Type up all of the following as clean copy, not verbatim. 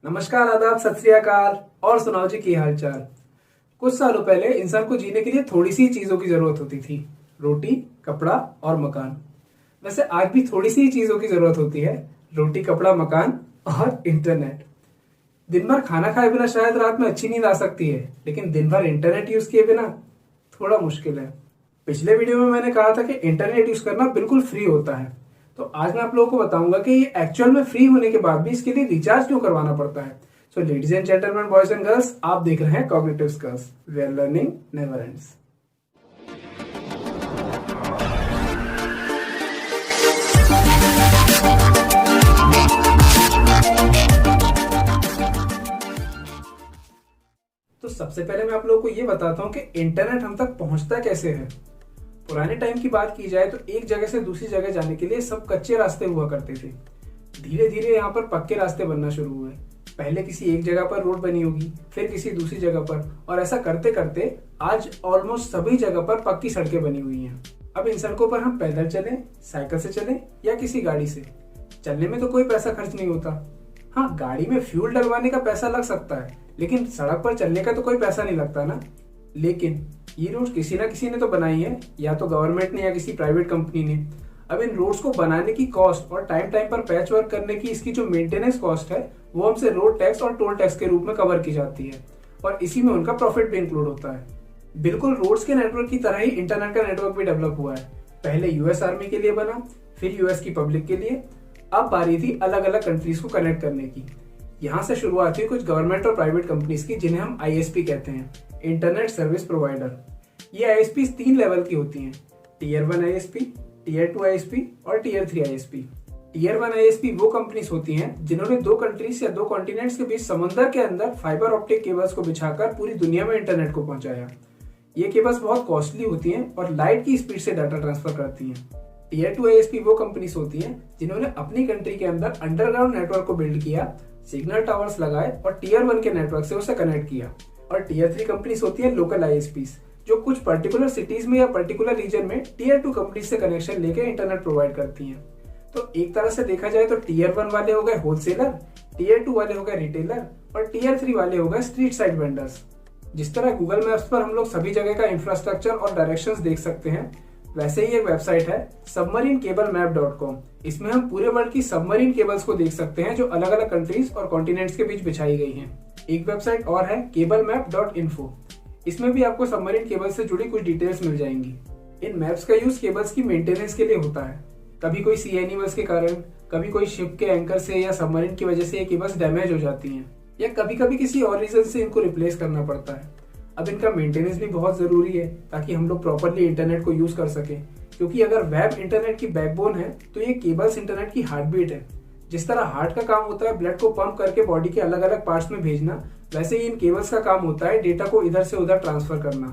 नमस्कार, आदाब, सत श्री अकाल और सुनाओ जी की हालचाल। कुछ सालों पहले इंसान को जीने के लिए थोड़ी सी चीजों की जरूरत होती थी। रोटी, कपड़ा और मकान। वैसे आज भी थोड़ी सी चीजों की जरूरत होती है। रोटी, कपड़ा, मकान और इंटरनेट। दिन भर खाना खाए बिना शायद रात में अच्छी नींद आ सकती है, लेकिन दिन भर इंटरनेट यूज किए बिना थोड़ा मुश्किल है। पिछले वीडियो में मैंने कहा था कि इंटरनेट यूज करना बिल्कुल फ्री होता है, तो आज मैं आप लोगों को बताऊंगा कि ये एक्चुअल में फ्री होने के बाद भी इसके लिए रिचार्ज क्यों करवाना पड़ता है। So ladies and gentleman, boys and girls, आप देख रहे हैं cognitive skills, where learning never ends. तो सबसे पहले मैं आप लोगों को ये बताता हूँ कि इंटरनेट हम तक पहुंचता कैसे है। पुराने टाइम की बात की जाए तो एक जगह से दूसरी जगह जाने के लिए सब कच्चे रास्ते हुआ करते थे। धीरे धीरे यहाँ पर पक्के रास्ते बनना शुरू हुए। पहले किसी एक जगह पर रोड बनी होगी, फिर किसी दूसरी जगह पर, और ऐसा करते करते आज ऑलमोस्ट सभी जगह पर पक्की सड़कें बनी हुई हैं। अब इन सड़कों पर हम पैदल चलें, साइकिल से चलें या किसी गाड़ी से, चलने में तो कोई पैसा खर्च नहीं होता। हाँ, गाड़ी में फ्यूल डलवाने का पैसा लग सकता है, लेकिन सड़क पर चलने का तो कोई पैसा नहीं लगता ना। लेकिन ये रोड किसी ना किसी ने तो बनाई है, या तो गवर्नमेंट ने या किसी प्राइवेट कंपनी ने। अब इन रोड्स को बनाने की कॉस्ट और टाइम टाइम पर पैच वर्क करने की इसकी जो मेंटेनेंस कॉस्ट है, वो हमसे रोड टैक्स और टोल टैक्स के रूप में कवर की जाती है, और इसी में उनका प्रॉफिट भी इंक्लूड होता है। बिल्कुल रोड्स के नेटवर्क की तरह ही इंटरनेट का नेटवर्क भी डेवलप हुआ है। पहले यूएस आर्मी के लिए बना, फिर यूएस की पब्लिक के लिए। अब बारी थी अलग अलग कंट्रीज को कनेक्ट करने की। यहाँ से शुरुआत हुई कुछ गवर्नमेंट और प्राइवेट कंपनीज की, जिन्हें हम आईएसपी कहते हैं, इंटरनेट सर्विस प्रोवाइडर। ये आईएसपी 3 लेवल की होती हैं: टीयर 1 आईएसपी, टीयर 2 आईएसपी और टीयर 3 आईएसपी। टीयर 1 आईएसपी वो कंपनीज होती हैं जिन्होंने 2 कंट्रीज या 2 कॉन्टिनेंट्स के बीच समंदर के अंदर फाइबर ऑप्टिक केबल्स को बिछाकर पूरी दुनिया में इंटरनेट को पहुंचाया। ये केबल्स बहुत कॉस्टली होती हैं और लाइट की स्पीड से डाटा ट्रांसफर करती हैं। टीयर 2 आईएसपी वो कंपनीज होती हैं जिन्होंने अपनी कंट्री के अंदर अंडरग्राउंड नेटवर्क को बिल्ड किया, सिग्नल टावर्स लगाए और टीयर 1 के नेटवर्क से उसे कनेक्ट किया। और टीयर 3 कंपनीज होती है लोकल आईएसपीज, जो कुछ पर्टिकुलर सिटीज में या पर्टिकुलर रीजन में टीयर 2 कंपनीज से कनेक्शन लेके इंटरनेट प्रोवाइड करती हैं। तो एक तरह से देखा जाए तो टीयर 1 वाले हो गए होलसेलर, टीयर 2 वाले हो गए रिटेलर और टीयर 3 वाले हो गए स्ट्रीट साइड वेंडर्स। जिस तरह गूगल मैप्स पर हम लोग सभी जगह का इंफ्रास्ट्रक्चर और डायरेक्शंस देख सकते हैं, वैसे ही एक वेबसाइट है submarineCableMap.com। इसमें हम पूरे वर्ल्ड की सबमरीन केबल्स को देख सकते हैं जो अलग अलग कंट्रीज और कॉन्टिनेंट्स के बीच बिछाई गई हैं। एक वेबसाइट और है CableMap.info। इसमें भी आपको सबमरीन केबल से जुड़ी कुछ डिटेल्स मिल जाएंगी। इन मैप्स का यूज केबल्स की मेंटेनेंस के लिए होता है। कभी कोई सी एनिमल्स के कारण, कभी कोई शिप के एंकर से या सबमरीन की वजह से ये केबल्स डैमेज हो जाती हैं, या कभी कभी किसी और रीजन से इनको रिप्लेस करना पड़ता है। अब इनका मेंटेनेंस भी बहुत जरूरी है ताकि हम लोग प्रॉपरली इंटरनेट को यूज कर सकें, क्योंकि अगर वेब इंटरनेट की बैकबोन है तो ये केबल्स इंटरनेट की हार्ट बीट है। जिस तरह हार्ट का काम होता है ब्लड को पंप करके बॉडी के अलग अलग पार्ट्स में भेजना, वैसे ही इन केबल्स का काम होता है डेटा को इधर से उधर ट्रांसफर करना।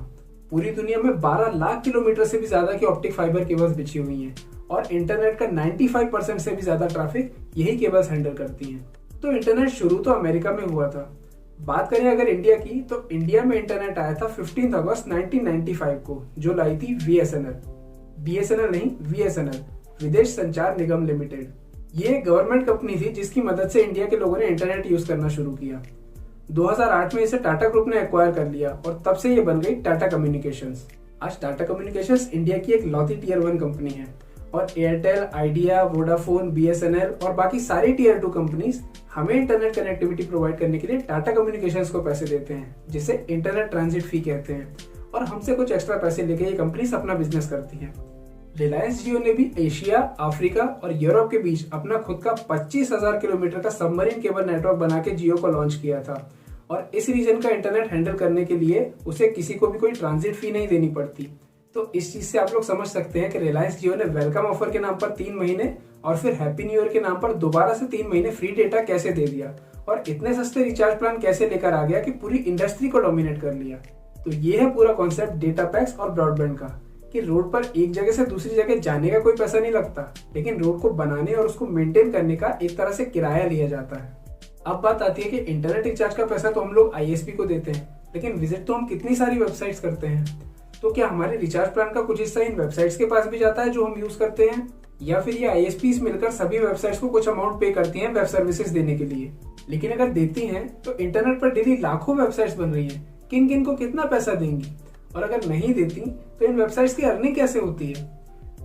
पूरी दुनिया में 12 लाख किलोमीटर से भी ज्यादा की ऑप्टिक फाइबर केबल्स बिछी हुई हैं, और इंटरनेट का 95% से भी ज्यादा ट्रैफिक यही केबल्स हैंडल करती हैं। तो इंटरनेट शुरू तो अमेरिका में हुआ था। बात करें अगर इंडिया की, तो इंडिया में इंटरनेट आया था 15 अगस्त 1995 को, जो लाई थी बीएसएनएल। बीएसएनएल नहीं, वीएसएनएल, विदेश संचार निगम लिमिटेड। ये गवर्नमेंट कंपनी थी जिसकी मदद से इंडिया के लोगों ने इंटरनेट यूज करना शुरू किया। 2008 में इसे टाटा ग्रुप ने एक्वायर कर लिया और तब से ये बन गई टाटा कम्युनिकेशंस। आज टाटा कम्युनिकेशंस इंडिया की एक लौती टीयर 1 कंपनी है, और एयरटेल, आइडिया, वोडाफोन, बीएसएनएल और बाकी सारी टीयर 2 कंपनीज हमें इंटरनेट कनेक्टिविटी प्रोवाइड करने के लिए टाटा कम्युनिकेशंस को पैसे देते हैं, जिसे इंटरनेट ट्रांजिट फी कहते हैं, और हमसे कुछ एक्स्ट्रा पैसे लेके ये कंपनीज अपना बिजनेस करती हैं। रिलायंस जियो ने भी एशिया, अफ्रीका और यूरोप के बीच अपना खुद का 25,000 किलोमीटर का सबमरीन केबल नेटवर्क बना के जियो को लॉन्च किया था, और इस रीजन का इंटरनेट हैंडल करने के लिए उसे किसी को भी कोई ट्रांजिट फी नहीं देनी पड़ती। तो इस चीज से आप लोग समझ सकते हैं कि रिलायंस जियो ने वेलकम ऑफर के नाम पर 3 महीने और फिर हैप्पी न्यू ईयर के नाम पर दोबारा से 3 महीने फ्री डेटा कैसे दे दिया, और इतने सस्ते रिचार्ज प्लान कैसे लेकर आ गया कि पूरी इंडस्ट्री को डोमिनेट कर लिया। तो ये है पूरा कॉन्सेप्ट डेटा पैक्स और ब्रॉडबैंड का, कि रोड पर एक जगह से दूसरी जगह जाने का कोई पैसा नहीं लगता, लेकिन रोड को बनाने और उसको मेंटेन करने का एक तरह से किराया लिया जाता है। अब बात आती है कि इंटरनेट रिचार्ज का पैसा तो हम लोग आईएसपी को देते हैं, लेकिन विजिट तो हम कितनी सारी वेबसाइट्स करते हैं। तो क्या हमारे रिचार्ज प्लान का कुछ हिस्सा इन वेबसाइट्स के पास भी जाता है जो हम यूज करते हैं? या फिर ये ISPs मिलकर सभी वेबसाइट्स को कुछ अमाउंट पे करती हैं वेब सर्विसेज देने के लिए। लेकिन अगर देती हैं तो इंटरनेट पर डेली लाखों वेबसाइट्स बन रही हैं, किन किन को कितना पैसा देंगी, और अगर नहीं देती तो इन वेबसाइट्स की अर्निंग कैसे होती है।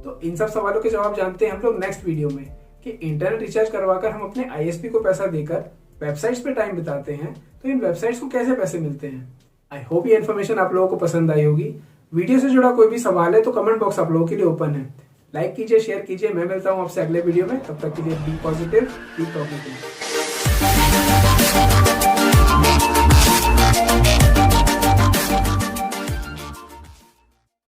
तो इन सब सवालों के जवाब जानते हैं हम लोग नेक्स्ट वीडियो में कि इंटरनेट रिचार्ज करवाकर हम अपने ISP को पैसा देकर वेबसाइट्स पे टाइम बिताते हैं तो इन वेबसाइट्स को कैसे पैसे मिलते हैं। आई होप ये इन्फॉर्मेशन आप लोगों को पसंद आई होगी। वीडियो से जुड़ा कोई भी सवाल है तो कमेंट बॉक्स आप लोगों के लिए ओपन है। लाइक कीजिए, शेयर कीजिए। मैं मिलता हूँ आपसे अगले वीडियो में। तब तक के लिए बी पॉजिटिव, बी पॉजिटिव।